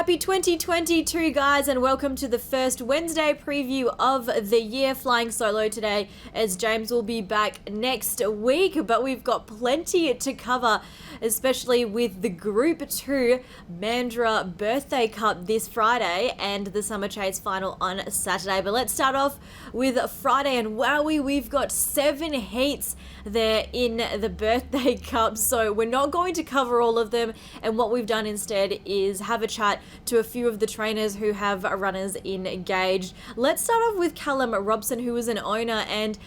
Happy 2022 guys, and welcome to the first Wednesday preview of the year, flying solo today as James will be back next week, but we've got plenty to cover, especially with the Group 2 Mandurah Birthday Cup this Friday and the Summer Chase final on Saturday. But let's start off with Friday, and wowie, we've got 7 heats there in the Birthday Cup, so we're not going to cover all of them, and what we've done instead is have a chat to a few of the trainers who have runners engaged. Let's start off with Callum Robinson, who is an owner, and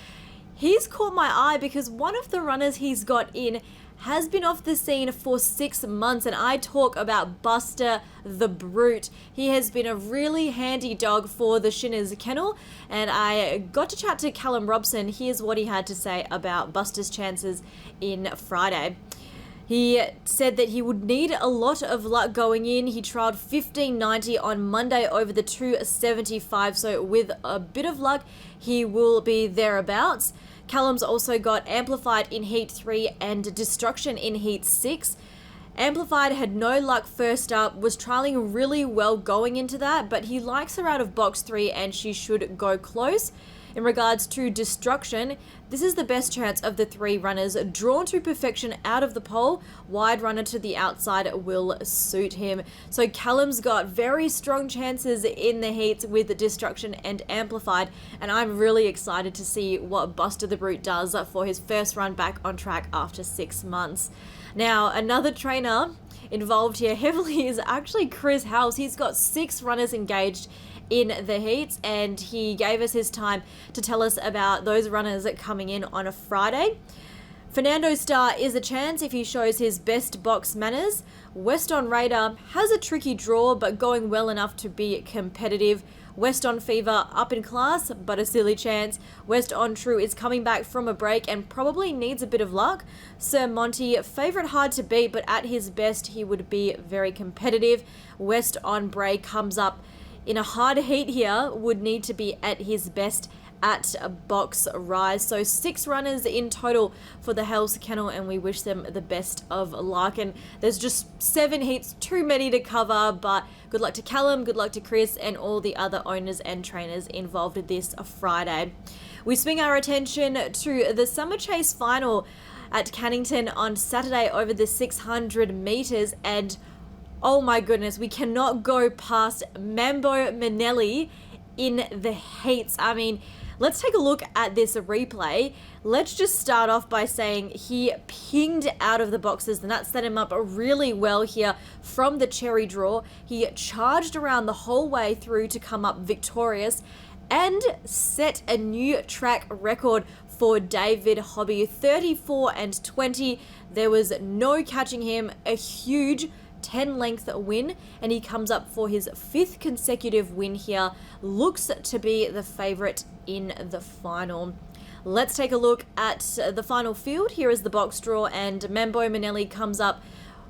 he's caught my eye because one of the runners he's got in has been off the scene for 6 months, and I talk about Buster the Brute. He has been a really handy dog for the Shinners kennel, and I got to chat to Callum Robinson. Here's what he had to say about Buster's chances in Friday. He said that he would need a lot of luck going in. He trialled 1590 on Monday over the 275, so with a bit of luck, he will be thereabouts. Callum's also got Amplified in Heat 3 and Destruction in Heat 6. Amplified had no luck first up, was trialling really well going into that, but he likes her out of box 3 and she should go close. In regards to Destruction, this is the best chance of the 3 runners. Drawn to perfection out of the pole, wide runner to the outside will suit him. So Callum's got very strong chances in the heats with Destruction and Amplified, and I'm really excited to see what Buster the Brute does for his first run back on track after 6 months. Now, another trainer involved here heavily is actually Chris House. He's got 6 runners engaged in the heats, and he gave us his time to tell us about those runners coming in on a Friday. Fernando Starr is a chance if he shows his best box manners. West on Radar has a tricky draw but going well enough to be competitive. West on Fever up in class but a silly chance. West on True is coming back from a break and probably needs a bit of luck. Sir Monty, favourite hard to beat, but at his best he would be very competitive. West on Bray comes up in a hard heat here, would need to be at his best at a box rise. So 6 runners in total for the Hells Kennel, and we wish them the best of luck. And there's just 7 heats, too many to cover, but good luck to Callum, good luck to Chris, and all the other owners and trainers involved in this Friday. We swing our attention to the Summer Chase final at Cannington on Saturday over the 600 meters, and oh my goodness, we cannot go past Mambo Manelli in the heats. I mean, let's take a look at this replay. Let's just start off by saying he pinged out of the boxes, and that set him up really well here from the cherry draw. He charged around the whole way through to come up victorious and set a new track record for David Hobby, 34 and 20. There was no catching him. A huge 10-length win, and he comes up for his 5th consecutive win here. Looks to be the favourite in the final. Let's take a look at the final field. Here is the box draw, and Mambo Manelli comes up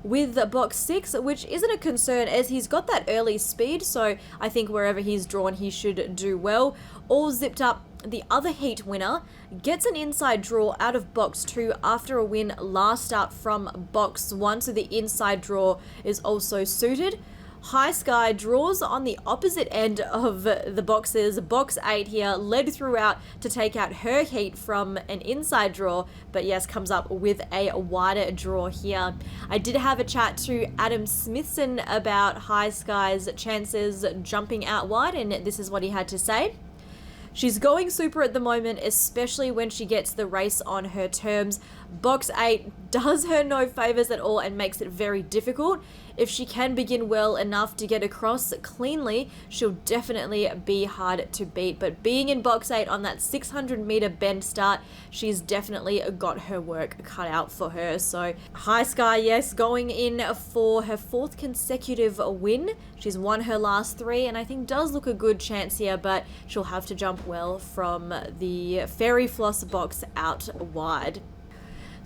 with box 6, which isn't a concern as he's got that early speed, so I think wherever he's drawn he should do well. All zipped up, the other heat winner gets an inside draw out of box 2 after a win last up from box 1, so the inside draw is also suited. High Sky draws on the opposite end of the boxes. Box 8 here led throughout to take out her heat from an inside draw, but yes, comes up with a wider draw here. I did have a chat to Adam Smithson about High Sky's chances jumping out wide, and this is what he had to say. She's going super at the moment, especially when she gets the race on her terms. Box 8 does her no favours at all and makes it very difficult. If she can begin well enough to get across cleanly, she'll definitely be hard to beat. But being in box 8 on that 600 metre bend start, she's definitely got her work cut out for her. So High Sky, yes, going in for her 4th consecutive win. She's won her last 3 and I think does look a good chance here, but she'll have to jump well from the Fairy Floss box out wide.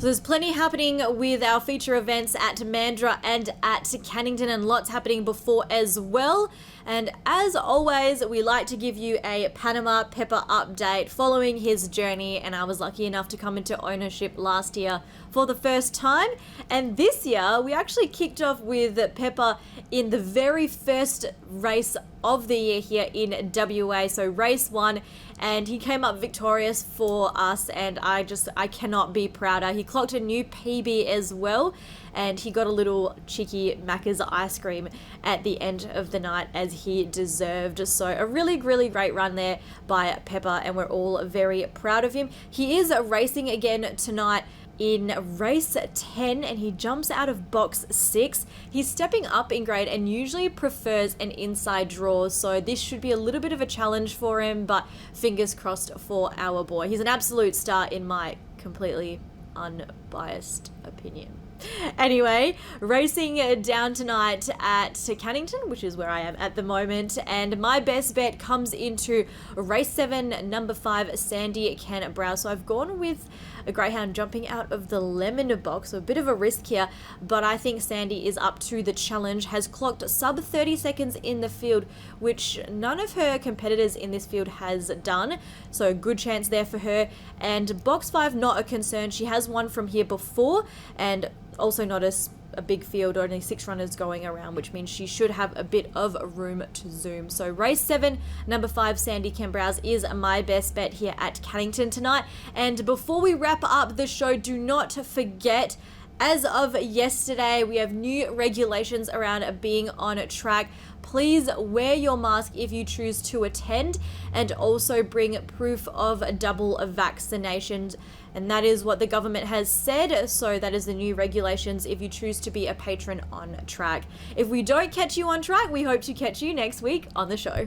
So there's plenty happening with our feature events at Mandurah and at Cannington, and lots happening before as well. And as always, we like to give you a Panama Pepper update following his journey, and I was lucky enough to come into ownership last year for the first time. And this year, we actually kicked off with Pepper in the very first race of the year here in WA, so race 1, and he came up victorious for us, and I cannot be prouder. He clocked a new PB as well, and he got a little cheeky Macca's ice cream at the end of the night, as he deserved. So a really, really great run there by Pepper, and we're all very proud of him. He is racing again tonight in race 10, and he jumps out of box 6. He's stepping up in grade and usually prefers an inside draw, so this should be a little bit of a challenge for him, but fingers crossed for our boy. He's an absolute star in my completely unbiased opinion. Anyway, racing down tonight at Cannington, which is where I am at the moment, and my best bet comes into race 7, number 5, Sandy can browse. So I've gone with a greyhound jumping out of the lemon box, so a bit of a risk here, but I think Sandy is up to the challenge. Has clocked sub 30 seconds in the field, which none of her competitors in this field has done, so good chance there for her. And box 5, not a concern. She has won from here before, and also not a big field, only 6 runners going around, which means she should have a bit of room to zoom. So race 7, number 5, Sandy can browse, is my best bet here at Cannington tonight. And before we wrap up the show, do not forget, as of yesterday, we have new regulations around being on track. Please wear your mask if you choose to attend, and also bring proof of double vaccinations. And that is what the government has said, so that is the new regulations if you choose to be a patron on track. If we don't catch you on track, we hope to catch you next week on the show.